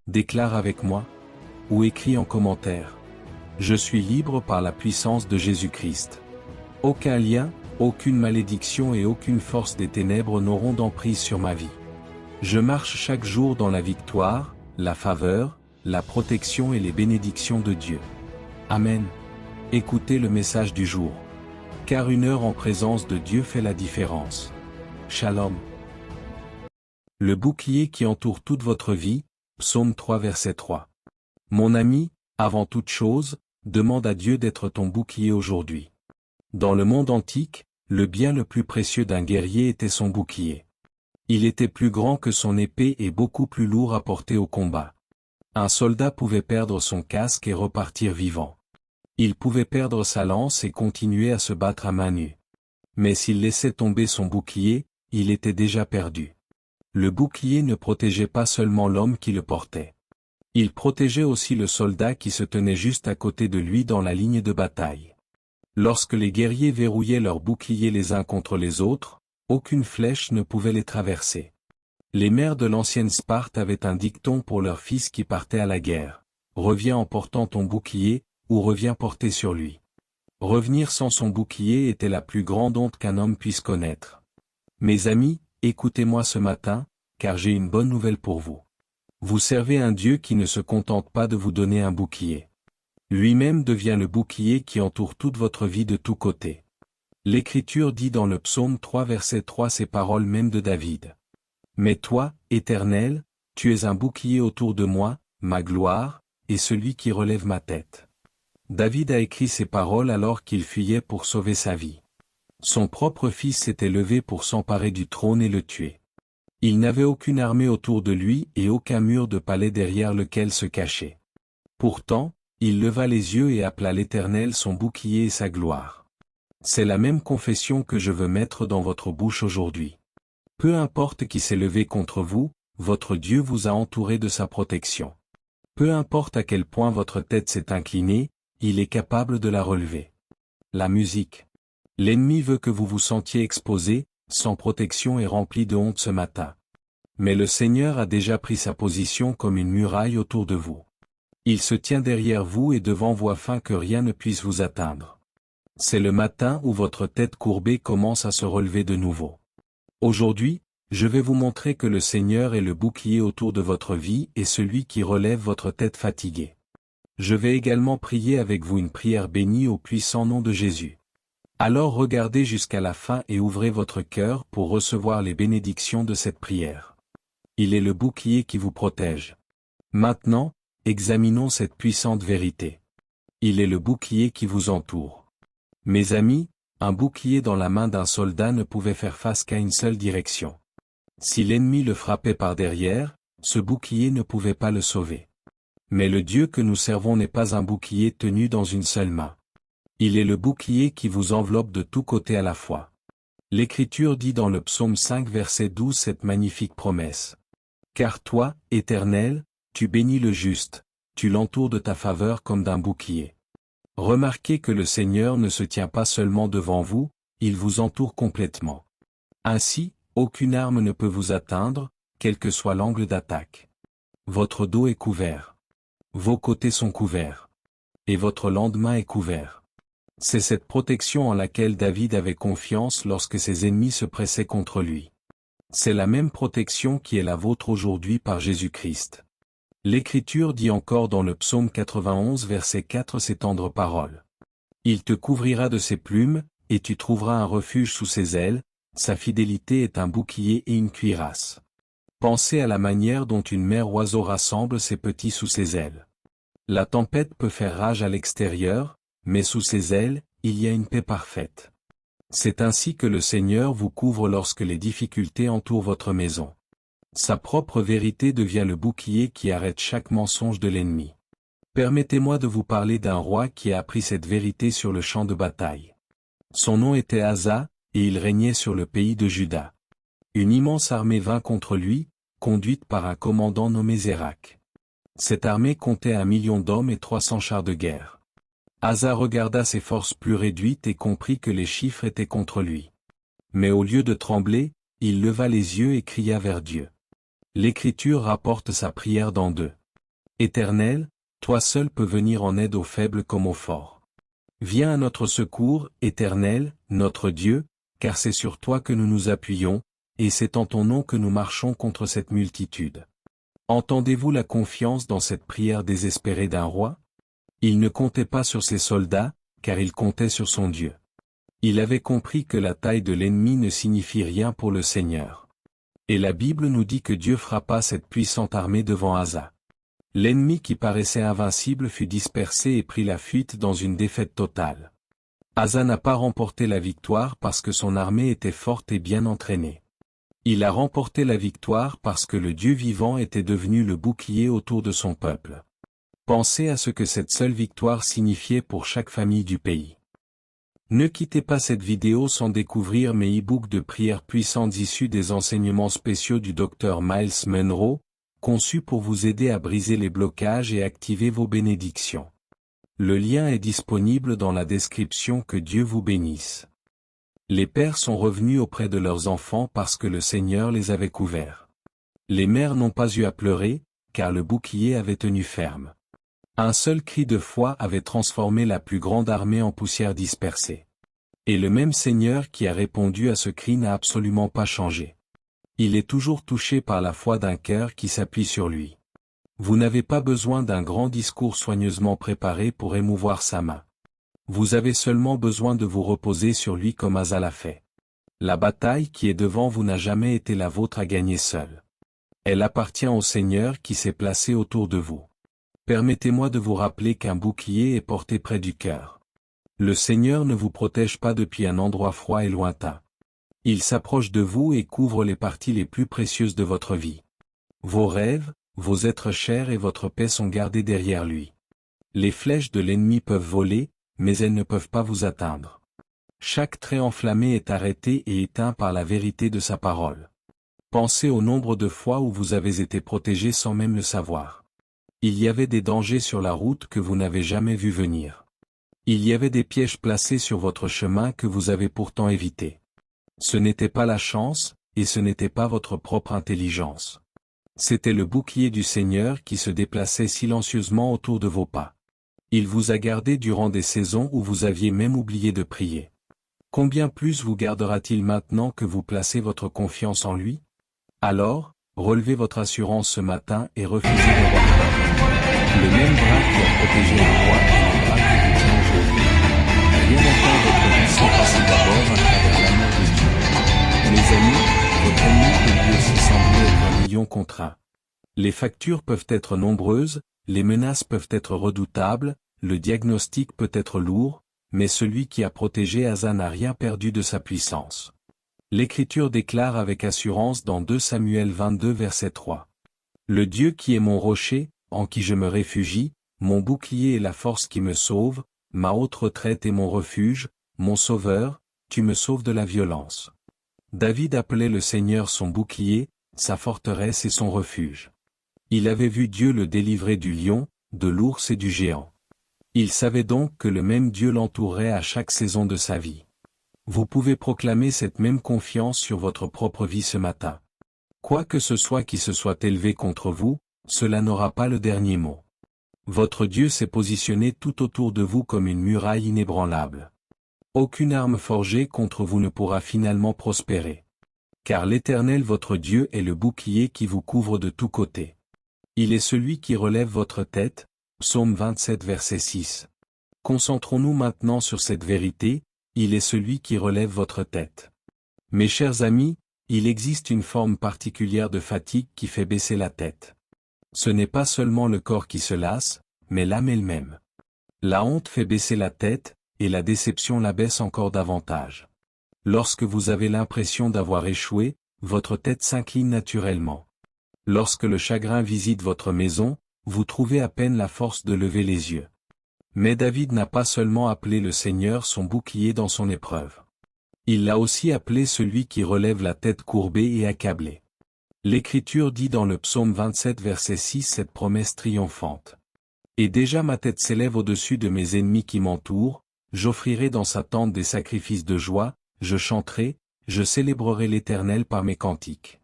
Déclare avec moi, ou écris en commentaire. Je suis libre par la puissance de Jésus-Christ. Aucun lien, aucune malédiction et aucune force des ténèbres n'auront d'emprise sur ma vie. Je marche chaque jour dans la victoire, la faveur, la protection et les bénédictions de Dieu. Amen. Écoutez le message du jour. Car une heure en présence de Dieu fait la différence. Shalom. Le bouclier qui entoure toute votre vie, Psaume 3 verset 3. Mon ami, avant toute chose, demande à Dieu d'être ton bouclier aujourd'hui. Dans le monde antique, le bien le plus précieux d'un guerrier était son bouclier. Il était plus grand que son épée et beaucoup plus lourd à porter au combat. Un soldat pouvait perdre son casque et repartir vivant. Il pouvait perdre sa lance et continuer à se battre à main nue. Mais s'il laissait tomber son bouclier, il était déjà perdu. Le bouclier ne protégeait pas seulement l'homme qui le portait. Il protégeait aussi le soldat qui se tenait juste à côté de lui dans la ligne de bataille. Lorsque les guerriers verrouillaient leurs boucliers les uns contre les autres, aucune flèche ne pouvait les traverser. Les mères de l'ancienne Sparte avaient un dicton pour leurs fils qui partaient à la guerre. Reviens en portant ton bouclier, ou reviens porter sur lui. Revenir sans son bouclier était la plus grande honte qu'un homme puisse connaître. Mes amis, écoutez-moi ce matin, car j'ai une bonne nouvelle pour vous. Vous servez un Dieu qui ne se contente pas de vous donner un bouclier. Lui-même devient le bouclier qui entoure toute votre vie de tous côtés. L'Écriture dit dans le psaume 3 verset 3 ces paroles même de David. Mais toi, Éternel, tu es un bouclier autour de moi, ma gloire, et celui qui relève ma tête. David a écrit ces paroles alors qu'il fuyait pour sauver sa vie. Son propre fils s'était levé pour s'emparer du trône et le tuer. Il n'avait aucune armée autour de lui et aucun mur de palais derrière lequel se cacher. Pourtant, il leva les yeux et appela l'Éternel son bouclier et sa gloire. C'est la même confession que je veux mettre dans votre bouche aujourd'hui. Peu importe qui s'est levé contre vous, votre Dieu vous a entouré de sa protection. Peu importe à quel point votre tête s'est inclinée, il est capable de la relever. La musique. L'ennemi veut que vous vous sentiez exposé, sans protection et rempli de honte ce matin. Mais le Seigneur a déjà pris sa position comme une muraille autour de vous. Il se tient derrière vous et devant vous afin que rien ne puisse vous atteindre. C'est le matin où votre tête courbée commence à se relever de nouveau. Aujourd'hui, je vais vous montrer que le Seigneur est le bouclier autour de votre vie et celui qui relève votre tête fatiguée. Je vais également prier avec vous une prière bénie au puissant nom de Jésus. Alors regardez jusqu'à la fin et ouvrez votre cœur pour recevoir les bénédictions de cette prière. Il est le bouclier qui vous protège. Maintenant, examinons cette puissante vérité. Il est le bouclier qui vous entoure. Mes amis, un bouclier dans la main d'un soldat ne pouvait faire face qu'à une seule direction. Si l'ennemi le frappait par derrière, ce bouclier ne pouvait pas le sauver. Mais le Dieu que nous servons n'est pas un bouclier tenu dans une seule main. Il est le bouclier qui vous enveloppe de tous côtés à la fois. L'Écriture dit dans le psaume 5 verset 12 cette magnifique promesse. Car toi, Éternel, tu bénis le juste, tu l'entoures de ta faveur comme d'un bouclier. Remarquez que le Seigneur ne se tient pas seulement devant vous, il vous entoure complètement. Ainsi, aucune arme ne peut vous atteindre, quel que soit l'angle d'attaque. Votre dos est couvert. Vos côtés sont couverts. Et votre lendemain est couvert. C'est cette protection en laquelle David avait confiance lorsque ses ennemis se pressaient contre lui. C'est la même protection qui est la vôtre aujourd'hui par Jésus-Christ. L'Écriture dit encore dans le psaume 91 verset 4 ces tendres paroles. Il te couvrira de ses plumes, et tu trouveras un refuge sous ses ailes, sa fidélité est un bouclier et une cuirasse. Pensez à la manière dont une mère oiseau rassemble ses petits sous ses ailes. La tempête peut faire rage à l'extérieur, mais sous ses ailes, il y a une paix parfaite. C'est ainsi que le Seigneur vous couvre lorsque les difficultés entourent votre maison. Sa propre vérité devient le bouclier qui arrête chaque mensonge de l'ennemi. Permettez-moi de vous parler d'un roi qui a appris cette vérité sur le champ de bataille. Son nom était Asa, et il régnait sur le pays de Juda. Une immense armée vint contre lui, conduite par un commandant nommé Zérak. Cette armée comptait 1 million d'hommes et 300 chars de guerre. Asa regarda ses forces plus réduites et comprit que les chiffres étaient contre lui. Mais au lieu de trembler, il leva les yeux et cria vers Dieu. L'Écriture rapporte sa prière dans 2 Éternel, toi seul peux venir en aide aux faibles comme aux forts. Viens à notre secours, Éternel, notre Dieu, car c'est sur toi que nous nous appuyons, et c'est en ton nom que nous marchons contre cette multitude. Entendez-vous la confiance dans cette prière désespérée d'un roi? Il ne comptait pas sur ses soldats, car il comptait sur son Dieu. Il avait compris que la taille de l'ennemi ne signifie rien pour le Seigneur. Et la Bible nous dit que Dieu frappa cette puissante armée devant Asa. L'ennemi qui paraissait invincible fut dispersé et prit la fuite dans une défaite totale. Asa n'a pas remporté la victoire parce que son armée était forte et bien entraînée. Il a remporté la victoire parce que le Dieu vivant était devenu le bouclier autour de son peuple. Pensez à ce que cette seule victoire signifiait pour chaque famille du pays. Ne quittez pas cette vidéo sans découvrir mes e-books de prières puissantes issus des enseignements spéciaux du Dr Myles Munroe, conçus pour vous aider à briser les blocages et activer vos bénédictions. Le lien est disponible dans la description. Que Dieu vous bénisse. Les pères sont revenus auprès de leurs enfants parce que le Seigneur les avait couverts. Les mères n'ont pas eu à pleurer, car le bouclier avait tenu ferme. Un seul cri de foi avait transformé la plus grande armée en poussière dispersée. Et le même Seigneur qui a répondu à ce cri n'a absolument pas changé. Il est toujours touché par la foi d'un cœur qui s'appuie sur lui. Vous n'avez pas besoin d'un grand discours soigneusement préparé pour émouvoir sa main. Vous avez seulement besoin de vous reposer sur lui comme Asa l'a fait. La bataille qui est devant vous n'a jamais été la vôtre à gagner seule. Elle appartient au Seigneur qui s'est placé autour de vous. Permettez-moi de vous rappeler qu'un bouclier est porté près du cœur. Le Seigneur ne vous protège pas depuis un endroit froid et lointain. Il s'approche de vous et couvre les parties les plus précieuses de votre vie. Vos rêves, vos êtres chers et votre paix sont gardés derrière lui. Les flèches de l'ennemi peuvent voler, mais elles ne peuvent pas vous atteindre. Chaque trait enflammé est arrêté et éteint par la vérité de sa parole. Pensez au nombre de fois où vous avez été protégé sans même le savoir. Il y avait des dangers sur la route que vous n'avez jamais vu venir. Il y avait des pièges placés sur votre chemin que vous avez pourtant évités. Ce n'était pas la chance, et ce n'était pas votre propre intelligence. C'était le bouclier du Seigneur qui se déplaçait silencieusement autour de vos pas. Il vous a gardé durant des saisons où vous aviez même oublié de prier. Combien plus vous gardera-t-il maintenant que vous placez votre confiance en lui? Alors, relevez votre assurance ce matin et refusez de voir. Le même bras qui a protégé le roi est le bras qui vous tient aujourd'hui. Rien n'atteint votre vie sans passer d'abord à travers l'amour de Dieu. Mes amis, votre ennemi peut lui aussi sembler être un lion contraint. Les factures peuvent être nombreuses, les menaces peuvent être redoutables, le diagnostic peut être lourd, mais celui qui a protégé Asa n'a rien perdu de sa puissance. L'Écriture déclare avec assurance dans 2 Samuel 22 verset 3. Le Dieu qui est mon rocher, en qui je me réfugie, mon bouclier et la force qui me sauve, ma haute retraite et mon refuge, mon sauveur, tu me sauves de la violence. David appelait le Seigneur son bouclier, sa forteresse et son refuge. Il avait vu Dieu le délivrer du lion, de l'ours et du géant. Il savait donc que le même Dieu l'entourait à chaque saison de sa vie. Vous pouvez proclamer cette même confiance sur votre propre vie ce matin. Quoi que ce soit qui se soit élevé contre vous, cela n'aura pas le dernier mot. Votre Dieu s'est positionné tout autour de vous comme une muraille inébranlable. Aucune arme forgée contre vous ne pourra finalement prospérer. Car l'Éternel votre Dieu est le bouclier qui vous couvre de tous côtés. Il est celui qui relève votre tête, Psaume 27 verset 6. Concentrons-nous maintenant sur cette vérité, il est celui qui relève votre tête. Mes chers amis, il existe une forme particulière de fatigue qui fait baisser la tête. Ce n'est pas seulement le corps qui se lasse, mais l'âme elle-même. La honte fait baisser la tête, et la déception la baisse encore davantage. Lorsque vous avez l'impression d'avoir échoué, votre tête s'incline naturellement. Lorsque le chagrin visite votre maison, vous trouvez à peine la force de lever les yeux. Mais David n'a pas seulement appelé le Seigneur son bouclier dans son épreuve. Il l'a aussi appelé celui qui relève la tête courbée et accablée. L'Écriture dit dans le psaume 27 verset 6 cette promesse triomphante. Et déjà ma tête s'élève au-dessus de mes ennemis qui m'entourent, j'offrirai dans sa tente des sacrifices de joie, je chanterai, je célébrerai l'Éternel par mes cantiques.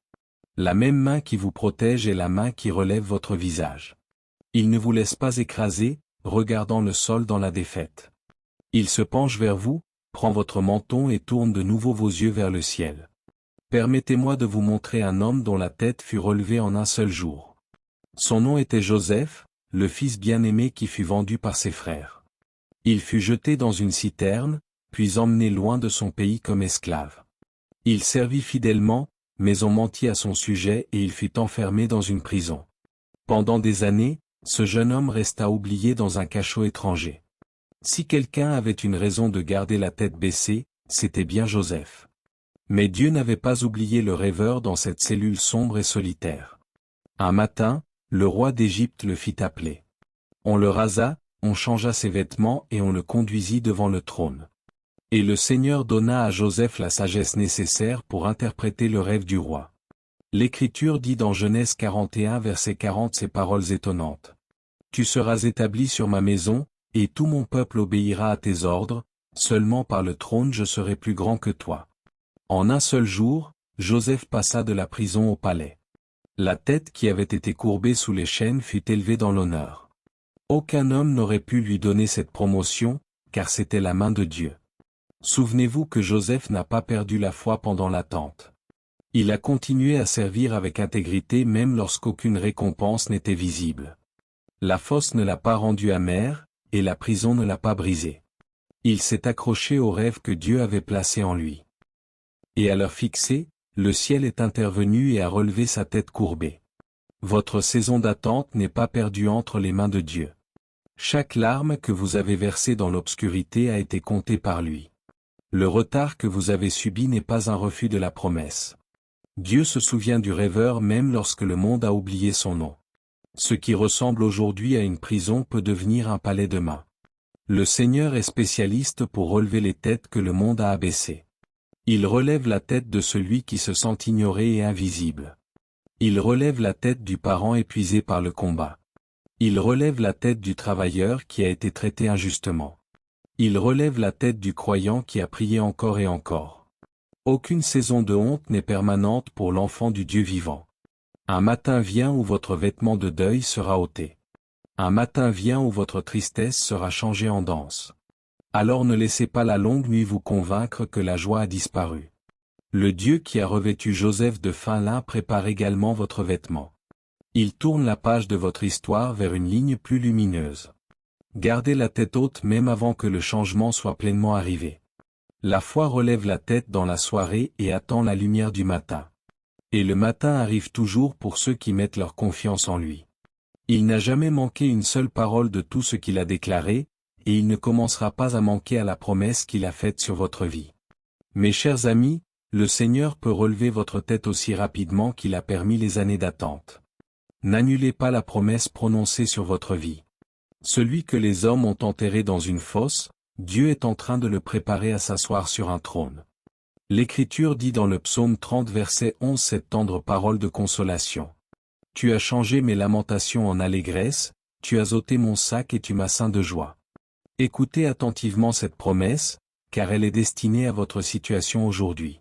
La même main qui vous protège est la main qui relève votre visage. Il ne vous laisse pas écraser, regardant le sol dans la défaite. Il se penche vers vous, prend votre menton et tourne de nouveau vos yeux vers le ciel. Permettez-moi de vous montrer un homme dont la tête fut relevée en un seul jour. Son nom était Joseph, le fils bien-aimé qui fut vendu par ses frères. Il fut jeté dans une citerne, puis emmené loin de son pays comme esclave. Il servit fidèlement, mais on mentit à son sujet et il fut enfermé dans une prison. Pendant des années, ce jeune homme resta oublié dans un cachot étranger. Si quelqu'un avait une raison de garder la tête baissée, c'était bien Joseph. Mais Dieu n'avait pas oublié le rêveur dans cette cellule sombre et solitaire. Un matin, le roi d'Égypte le fit appeler. On le rasa, on changea ses vêtements et on le conduisit devant le trône. Et le Seigneur donna à Joseph la sagesse nécessaire pour interpréter le rêve du roi. L'Écriture dit dans Genèse 41 verset 40 ces paroles étonnantes. « Tu seras établi sur ma maison, et tout mon peuple obéira à tes ordres, seulement par le trône je serai plus grand que toi. » En un seul jour, Joseph passa de la prison au palais. La tête qui avait été courbée sous les chaînes fut élevée dans l'honneur. Aucun homme n'aurait pu lui donner cette promotion, car c'était la main de Dieu. Souvenez-vous que Joseph n'a pas perdu la foi pendant l'attente. Il a continué à servir avec intégrité même lorsqu'aucune récompense n'était visible. La fosse ne l'a pas rendu amer, et la prison ne l'a pas brisé. Il s'est accroché au rêve que Dieu avait placé en lui. Et à l'heure fixée, le ciel est intervenu et a relevé sa tête courbée. Votre saison d'attente n'est pas perdue entre les mains de Dieu. Chaque larme que vous avez versée dans l'obscurité a été comptée par lui. Le retard que vous avez subi n'est pas un refus de la promesse. Dieu se souvient du rêveur même lorsque le monde a oublié son nom. Ce qui ressemble aujourd'hui à une prison peut devenir un palais demain. Le Seigneur est spécialiste pour relever les têtes que le monde a abaissées. Il relève la tête de celui qui se sent ignoré et invisible. Il relève la tête du parent épuisé par le combat. Il relève la tête du travailleur qui a été traité injustement. Il relève la tête du croyant qui a prié encore et encore. Aucune saison de honte n'est permanente pour l'enfant du Dieu vivant. Un matin vient où votre vêtement de deuil sera ôté. Un matin vient où votre tristesse sera changée en danse. Alors ne laissez pas la longue nuit vous convaincre que la joie a disparu. Le Dieu qui a revêtu Joseph de fin lin prépare également votre vêtement. Il tourne la page de votre histoire vers une ligne plus lumineuse. Gardez la tête haute même avant que le changement soit pleinement arrivé. La foi relève la tête dans la soirée et attend la lumière du matin. Et le matin arrive toujours pour ceux qui mettent leur confiance en lui. Il n'a jamais manqué une seule parole de tout ce qu'il a déclaré, et il ne commencera pas à manquer à la promesse qu'il a faite sur votre vie. Mes chers amis, le Seigneur peut relever votre tête aussi rapidement qu'il a permis les années d'attente. N'annulez pas la promesse prononcée sur votre vie. Celui que les hommes ont enterré dans une fosse, Dieu est en train de le préparer à s'asseoir sur un trône. L'Écriture dit dans le psaume 30 verset 11 cette tendre parole de consolation. « Tu as changé mes lamentations en allégresse, tu as ôté mon sac et tu m'as ceint de joie. » Écoutez attentivement cette promesse, car elle est destinée à votre situation aujourd'hui.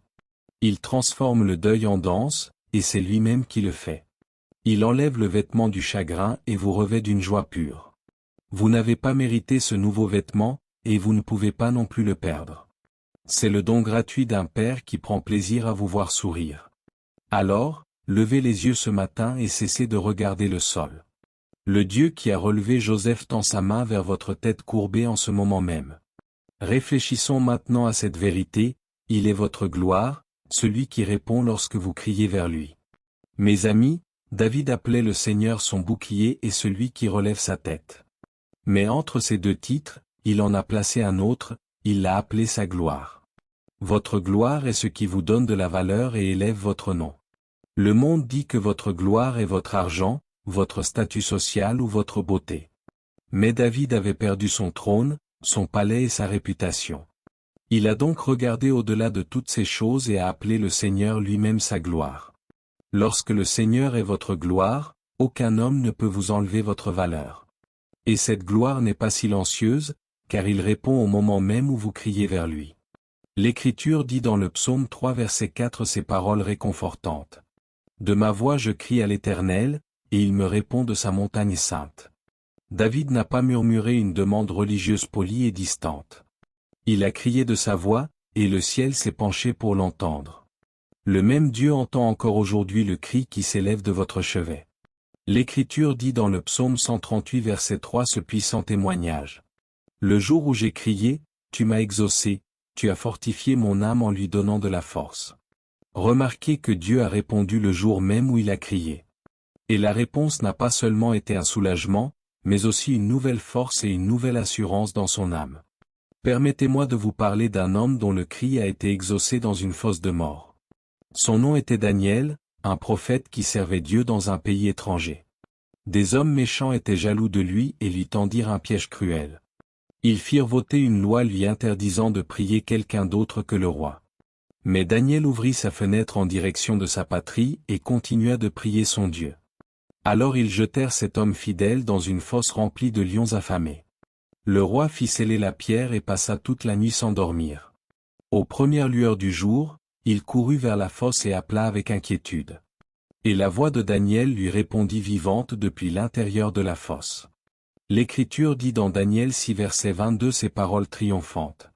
Il transforme le deuil en danse, et c'est lui-même qui le fait. Il enlève le vêtement du chagrin et vous revêt d'une joie pure. Vous n'avez pas mérité ce nouveau vêtement, et vous ne pouvez pas non plus le perdre. C'est le don gratuit d'un Père qui prend plaisir à vous voir sourire. Alors, levez les yeux ce matin et cessez de regarder le sol. Le Dieu qui a relevé Joseph tend sa main vers votre tête courbée en ce moment même. Réfléchissons maintenant à cette vérité, il est votre gloire, celui qui répond lorsque vous criez vers lui. Mes amis, David appelait le Seigneur son bouclier et celui qui relève sa tête. Mais entre ces deux titres, il en a placé un autre, il l'a appelé sa gloire. Votre gloire est ce qui vous donne de la valeur et élève votre nom. Le monde dit que votre gloire est votre argent, votre statut social ou votre beauté. Mais David avait perdu son trône, son palais et sa réputation. Il a donc regardé au-delà de toutes ces choses et a appelé le Seigneur lui-même sa gloire. Lorsque le Seigneur est votre gloire, aucun homme ne peut vous enlever votre valeur. Et cette gloire n'est pas silencieuse, car il répond au moment même où vous criez vers lui. L'Écriture dit dans le psaume 3 verset 4 ces paroles réconfortantes. « De ma voix je crie à l'Éternel, et il me répond de sa montagne sainte. David n'a pas murmuré une demande religieuse polie et distante. Il a crié de sa voix, et le ciel s'est penché pour l'entendre. Le même Dieu entend encore aujourd'hui le cri qui s'élève de votre chevet. L'Écriture dit dans le psaume 138 verset 3 ce puissant témoignage. Le jour où j'ai crié, tu m'as exaucé, tu as fortifié mon âme en lui donnant de la force. Remarquez que Dieu a répondu le jour même où il a crié. Et la réponse n'a pas seulement été un soulagement, mais aussi une nouvelle force et une nouvelle assurance dans son âme. Permettez-moi de vous parler d'un homme dont le cri a été exaucé dans une fosse de mort. Son nom était Daniel, un prophète qui servait Dieu dans un pays étranger. Des hommes méchants étaient jaloux de lui et lui tendirent un piège cruel. Ils firent voter une loi lui interdisant de prier quelqu'un d'autre que le roi. Mais Daniel ouvrit sa fenêtre en direction de sa patrie et continua de prier son Dieu. Alors ils jetèrent cet homme fidèle dans une fosse remplie de lions affamés. Le roi fit sceller la pierre et passa toute la nuit sans dormir. Aux premières lueurs du jour, il courut vers la fosse et appela avec inquiétude. Et la voix de Daniel lui répondit vivante depuis l'intérieur de la fosse. L'Écriture dit dans Daniel 6 verset 22 ces paroles triomphantes.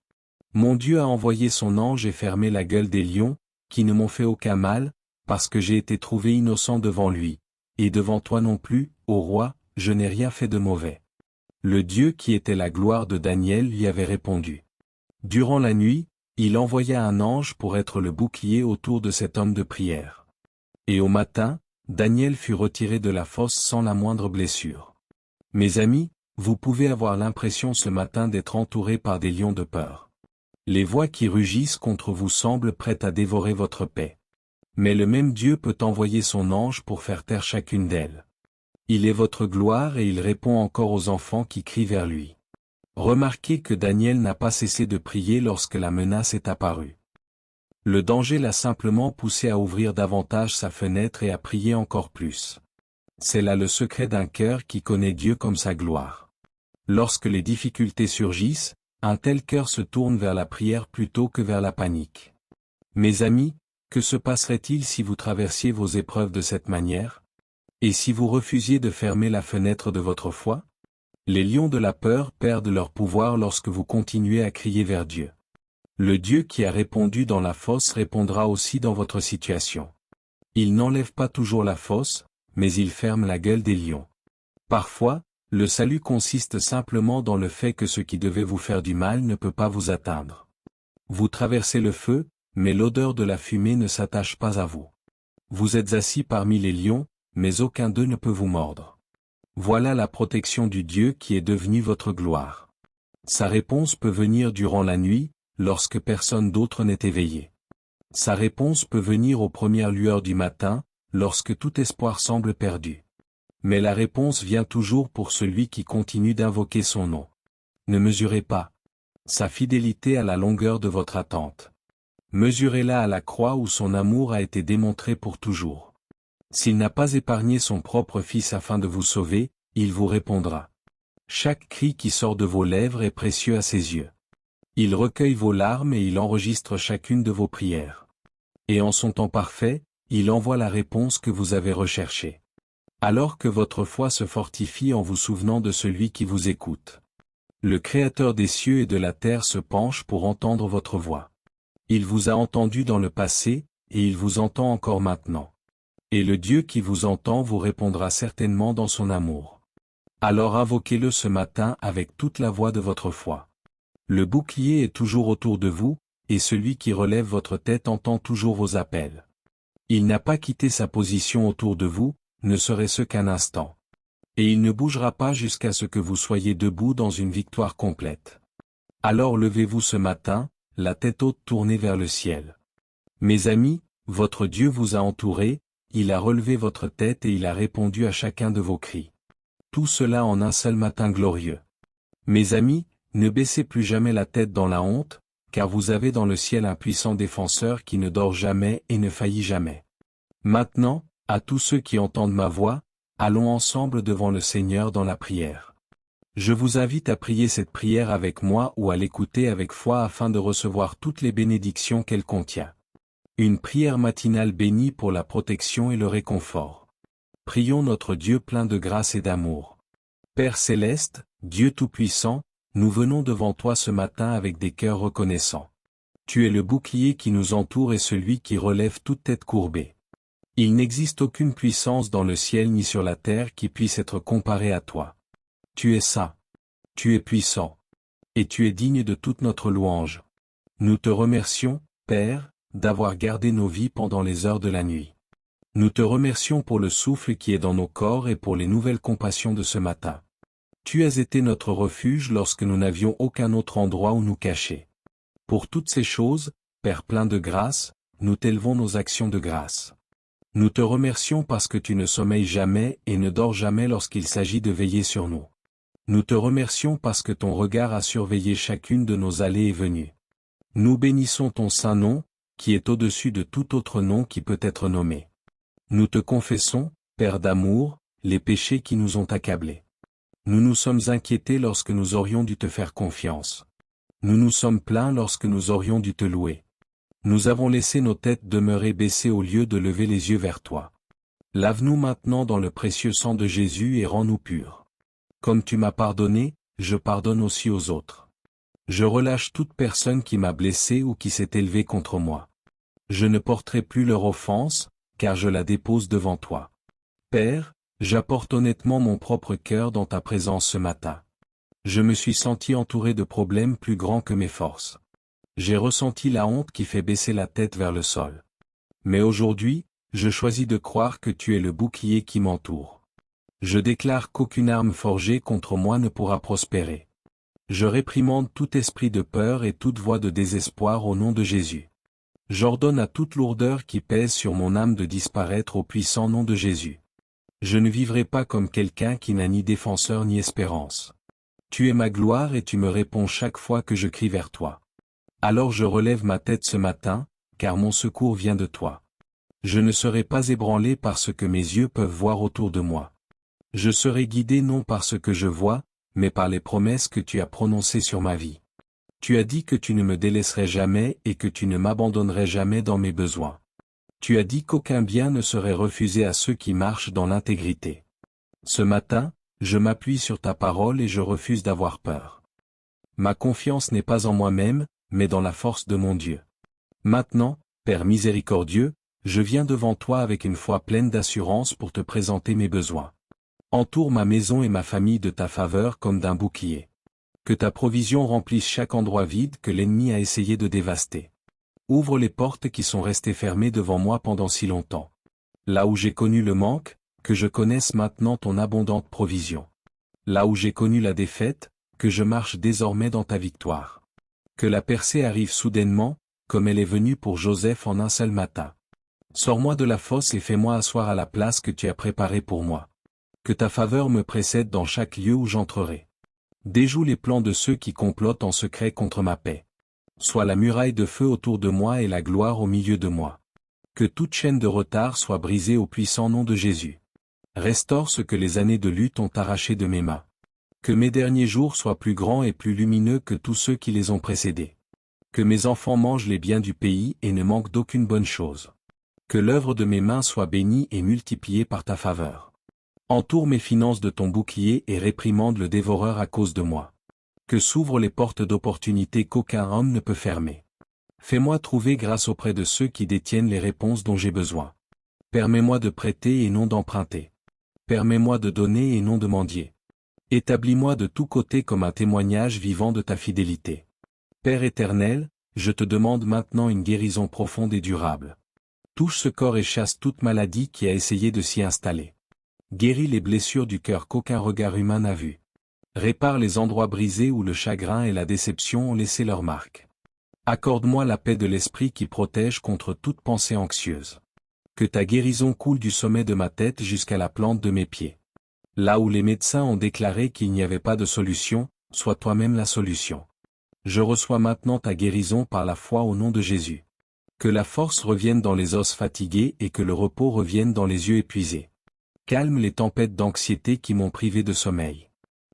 Mon Dieu a envoyé son ange et fermé la gueule des lions, qui ne m'ont fait aucun mal, parce que j'ai été trouvé innocent devant lui, et devant toi non plus, ô roi, je n'ai rien fait de mauvais. Le Dieu qui était la gloire de Daniel lui avait répondu. Durant la nuit, il envoya un ange pour être le bouclier autour de cet homme de prière. Et au matin, Daniel fut retiré de la fosse sans la moindre blessure. Mes amis, vous pouvez avoir l'impression ce matin d'être entouré par des lions de peur. Les voix qui rugissent contre vous semblent prêtes à dévorer votre paix. Mais le même Dieu peut envoyer son ange pour faire taire chacune d'elles. Il est votre gloire et il répond encore aux enfants qui crient vers lui. Remarquez que Daniel n'a pas cessé de prier lorsque la menace est apparue. Le danger l'a simplement poussé à ouvrir davantage sa fenêtre et à prier encore plus. C'est là le secret d'un cœur qui connaît Dieu comme sa gloire. Lorsque les difficultés surgissent, un tel cœur se tourne vers la prière plutôt que vers la panique. Mes amis, que se passerait-il si vous traversiez vos épreuves de cette manière? Et si vous refusiez de fermer la fenêtre de votre foi? Les lions de la peur perdent leur pouvoir lorsque vous continuez à crier vers Dieu. Le Dieu qui a répondu dans la fosse répondra aussi dans votre situation. Il n'enlève pas toujours la fosse, mais il ferme la gueule des lions. Parfois, le salut consiste simplement dans le fait que ce qui devait vous faire du mal ne peut pas vous atteindre. Vous traversez le feu, mais l'odeur de la fumée ne s'attache pas à vous. Vous êtes assis parmi les lions, mais aucun d'eux ne peut vous mordre. Voilà la protection du Dieu qui est devenu votre gloire. Sa réponse peut venir durant la nuit, lorsque personne d'autre n'est éveillé. Sa réponse peut venir aux premières lueurs du matin, lorsque tout espoir semble perdu. Mais la réponse vient toujours pour celui qui continue d'invoquer son nom. Ne mesurez pas sa fidélité à la longueur de votre attente. Mesurez-la à la croix où son amour a été démontré pour toujours. S'il n'a pas épargné son propre Fils afin de vous sauver, il vous répondra. Chaque cri qui sort de vos lèvres est précieux à ses yeux. Il recueille vos larmes et il enregistre chacune de vos prières. Et en son temps parfait, il envoie la réponse que vous avez recherchée. Alors que votre foi se fortifie en vous souvenant de celui qui vous écoute. Le Créateur des cieux et de la terre se penche pour entendre votre voix. Il vous a entendu dans le passé, et il vous entend encore maintenant. Et le Dieu qui vous entend vous répondra certainement dans son amour. Alors invoquez-le ce matin avec toute la voix de votre foi. Le bouclier est toujours autour de vous, et celui qui relève votre tête entend toujours vos appels. Il n'a pas quitté sa position autour de vous, ne serait-ce qu'un instant. Et il ne bougera pas jusqu'à ce que vous soyez debout dans une victoire complète. Alors levez-vous ce matin, la tête haute tournée vers le ciel. Mes amis, votre Dieu vous a entouré, il a relevé votre tête et il a répondu à chacun de vos cris. Tout cela en un seul matin glorieux. Mes amis, ne baissez plus jamais la tête dans la honte, car vous avez dans le ciel un puissant défenseur qui ne dort jamais et ne faillit jamais. Maintenant, à tous ceux qui entendent ma voix, allons ensemble devant le Seigneur dans la prière. Je vous invite à prier cette prière avec moi ou à l'écouter avec foi afin de recevoir toutes les bénédictions qu'elle contient. Une prière matinale bénie pour la protection et le réconfort. Prions notre Dieu plein de grâce et d'amour. Père céleste, Dieu Tout-Puissant, nous venons devant toi ce matin avec des cœurs reconnaissants. Tu es le bouclier qui nous entoure et celui qui relève toute tête courbée. Il n'existe aucune puissance dans le ciel ni sur la terre qui puisse être comparée à toi. Tu es saint. Tu es puissant. Et tu es digne de toute notre louange. Nous te remercions, Père, d'avoir gardé nos vies pendant les heures de la nuit. Nous te remercions pour le souffle qui est dans nos corps et pour les nouvelles compassions de ce matin. Tu as été notre refuge lorsque nous n'avions aucun autre endroit où nous cacher. Pour toutes ces choses, Père plein de grâce, nous t'élevons nos actions de grâce. Nous te remercions parce que tu ne sommeilles jamais et ne dors jamais lorsqu'il s'agit de veiller sur nous. Nous te remercions parce que ton regard a surveillé chacune de nos allées et venues. Nous bénissons ton saint nom, qui est au-dessus de tout autre nom qui peut être nommé. Nous te confessons, Père d'amour, les péchés qui nous ont accablés. Nous nous sommes inquiétés lorsque nous aurions dû te faire confiance. Nous nous sommes plaints lorsque nous aurions dû te louer. Nous avons laissé nos têtes demeurer baissées au lieu de lever les yeux vers toi. Lave-nous maintenant dans le précieux sang de Jésus et rends-nous purs. Comme tu m'as pardonné, je pardonne aussi aux autres. Je relâche toute personne qui m'a blessé ou qui s'est élevée contre moi. Je ne porterai plus leur offense, car je la dépose devant toi. Père, j'apporte honnêtement mon propre cœur dans ta présence ce matin. Je me suis senti entouré de problèmes plus grands que mes forces. J'ai ressenti la honte qui fait baisser la tête vers le sol. Mais aujourd'hui, je choisis de croire que tu es le bouclier qui m'entoure. Je déclare qu'aucune arme forgée contre moi ne pourra prospérer. Je réprimande tout esprit de peur et toute voix de désespoir au nom de Jésus. J'ordonne à toute lourdeur qui pèse sur mon âme de disparaître au puissant nom de Jésus. Je ne vivrai pas comme quelqu'un qui n'a ni défenseur ni espérance. Tu es ma gloire et tu me réponds chaque fois que je crie vers toi. Alors je relève ma tête ce matin, car mon secours vient de toi. Je ne serai pas ébranlé par ce que mes yeux peuvent voir autour de moi. Je serai guidé non par ce que je vois, mais par les promesses que tu as prononcées sur ma vie. Tu as dit que tu ne me délaisserais jamais et que tu ne m'abandonnerais jamais dans mes besoins. Tu as dit qu'aucun bien ne serait refusé à ceux qui marchent dans l'intégrité. Ce matin, je m'appuie sur ta parole et je refuse d'avoir peur. Ma confiance n'est pas en moi-même, mais dans la force de mon Dieu. Maintenant, Père miséricordieux, je viens devant toi avec une foi pleine d'assurance pour te présenter mes besoins. Entoure ma maison et ma famille de ta faveur comme d'un bouclier. Que ta provision remplisse chaque endroit vide que l'ennemi a essayé de dévaster. Ouvre les portes qui sont restées fermées devant moi pendant si longtemps. Là où j'ai connu le manque, que je connaisse maintenant ton abondante provision. Là où j'ai connu la défaite, que je marche désormais dans ta victoire. Que la percée arrive soudainement, comme elle est venue pour Joseph en un seul matin. Sors-moi de la fosse et fais-moi asseoir à la place que tu as préparée pour moi. Que ta faveur me précède dans chaque lieu où j'entrerai. Déjoue les plans de ceux qui complotent en secret contre ma paix. Sois la muraille de feu autour de moi et la gloire au milieu de moi. Que toute chaîne de retard soit brisée au puissant nom de Jésus. Restaure ce que les années de lutte ont arraché de mes mains. Que mes derniers jours soient plus grands et plus lumineux que tous ceux qui les ont précédés. Que mes enfants mangent les biens du pays et ne manquent d'aucune bonne chose. Que l'œuvre de mes mains soit bénie et multipliée par ta faveur. Entoure mes finances de ton bouclier et réprimande le dévoreur à cause de moi. Que s'ouvrent les portes d'opportunité qu'aucun homme ne peut fermer. Fais-moi trouver grâce auprès de ceux qui détiennent les réponses dont j'ai besoin. Permets-moi de prêter et non d'emprunter. Permets-moi de donner et non de mendier. Établis-moi de tous côtés comme un témoignage vivant de ta fidélité. Père éternel, je te demande maintenant une guérison profonde et durable. Touche ce corps et chasse toute maladie qui a essayé de s'y installer. Guéris les blessures du cœur qu'aucun regard humain n'a vues. Répare les endroits brisés où le chagrin et la déception ont laissé leur marque. Accorde-moi la paix de l'esprit qui protège contre toute pensée anxieuse. Que ta guérison coule du sommet de ma tête jusqu'à la plante de mes pieds. Là où les médecins ont déclaré qu'il n'y avait pas de solution, sois toi-même la solution. Je reçois maintenant ta guérison par la foi au nom de Jésus. Que la force revienne dans les os fatigués et que le repos revienne dans les yeux épuisés. Calme les tempêtes d'anxiété qui m'ont privé de sommeil.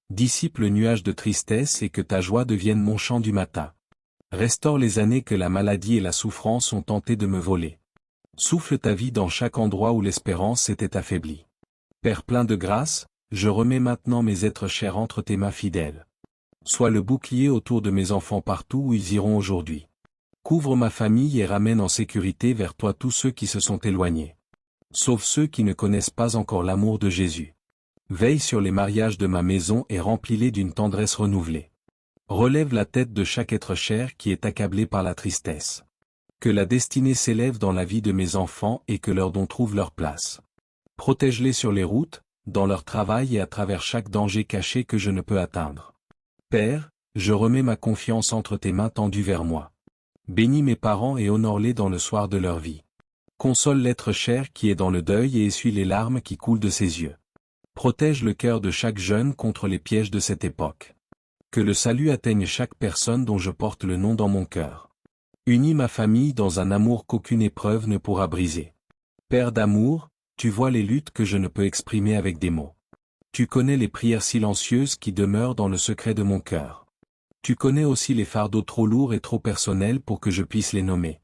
Dissipe le nuage de tristesse et que ta joie devienne mon chant du matin. Restaure les années que la maladie et la souffrance ont tenté de me voler. Souffle ta vie dans chaque endroit où l'espérance s'était affaiblie. Père plein de grâce, je remets maintenant mes êtres chers entre tes mains fidèles. Sois le bouclier autour de mes enfants partout où ils iront aujourd'hui. Couvre ma famille et ramène en sécurité vers toi tous ceux qui se sont éloignés. Sauve ceux qui ne connaissent pas encore l'amour de Jésus. Veille sur les mariages de ma maison et remplis-les d'une tendresse renouvelée. Relève la tête de chaque être cher qui est accablé par la tristesse. Que la destinée s'élève dans la vie de mes enfants et que leurs dons trouvent leur place. Protège-les sur les routes, dans leur travail et à travers chaque danger caché que je ne peux atteindre. Père, je remets ma confiance entre tes mains tendues vers moi. Bénis mes parents et honore-les dans le soir de leur vie. Console l'être cher qui est dans le deuil et essuie les larmes qui coulent de ses yeux. Protège le cœur de chaque jeune contre les pièges de cette époque. Que le salut atteigne chaque personne dont je porte le nom dans mon cœur. Unis ma famille dans un amour qu'aucune épreuve ne pourra briser. Père d'amour, tu vois les luttes que je ne peux exprimer avec des mots. Tu connais les prières silencieuses qui demeurent dans le secret de mon cœur. Tu connais aussi les fardeaux trop lourds et trop personnels pour que je puisse les nommer.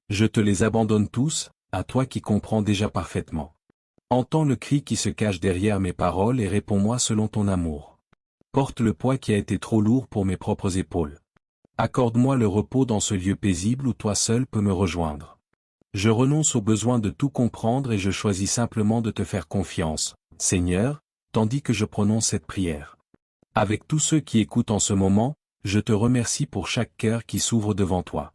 Je te les abandonne tous, à toi qui comprends déjà parfaitement. Entends le cri qui se cache derrière mes paroles et réponds-moi selon ton amour. Porte le poids qui a été trop lourd pour mes propres épaules. Accorde-moi le repos dans ce lieu paisible où toi seul peux me rejoindre. Je renonce au besoin de tout comprendre et je choisis simplement de te faire confiance, Seigneur, tandis que je prononce cette prière. Avec tous ceux qui écoutent en ce moment, je te remercie pour chaque cœur qui s'ouvre devant toi.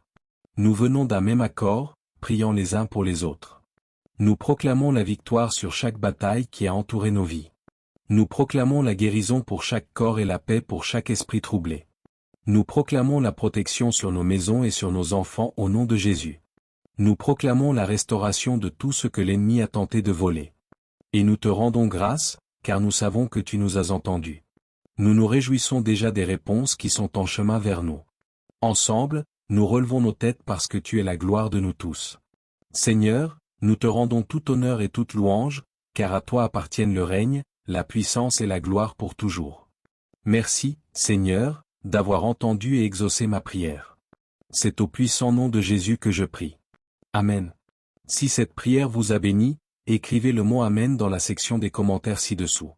Nous venons d'un même accord, priant les uns pour les autres. Nous proclamons la victoire sur chaque bataille qui a entouré nos vies. Nous proclamons la guérison pour chaque corps et la paix pour chaque esprit troublé. Nous proclamons la protection sur nos maisons et sur nos enfants au nom de Jésus. Nous proclamons la restauration de tout ce que l'ennemi a tenté de voler. Et nous te rendons grâce, car nous savons que tu nous as entendus. Nous nous réjouissons déjà des réponses qui sont en chemin vers nous. Ensemble, nous relevons nos têtes parce que tu es la gloire de nous tous. Seigneur, nous te rendons tout honneur et toute louange, car à toi appartiennent le règne, la puissance et la gloire pour toujours. Merci, Seigneur, d'avoir entendu et exaucé ma prière. C'est au puissant nom de Jésus que je prie. Amen. Si cette prière vous a béni, écrivez le mot Amen dans la section des commentaires ci-dessous.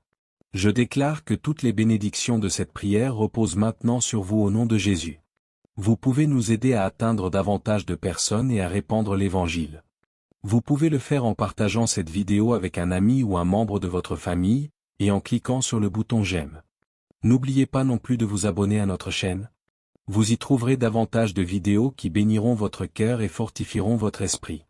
Je déclare que toutes les bénédictions de cette prière reposent maintenant sur vous au nom de Jésus. Vous pouvez nous aider à atteindre davantage de personnes et à répandre l'Évangile. Vous pouvez le faire en partageant cette vidéo avec un ami ou un membre de votre famille, et en cliquant sur le bouton j'aime. N'oubliez pas non plus de vous abonner à notre chaîne. Vous y trouverez davantage de vidéos qui béniront votre cœur et fortifieront votre esprit.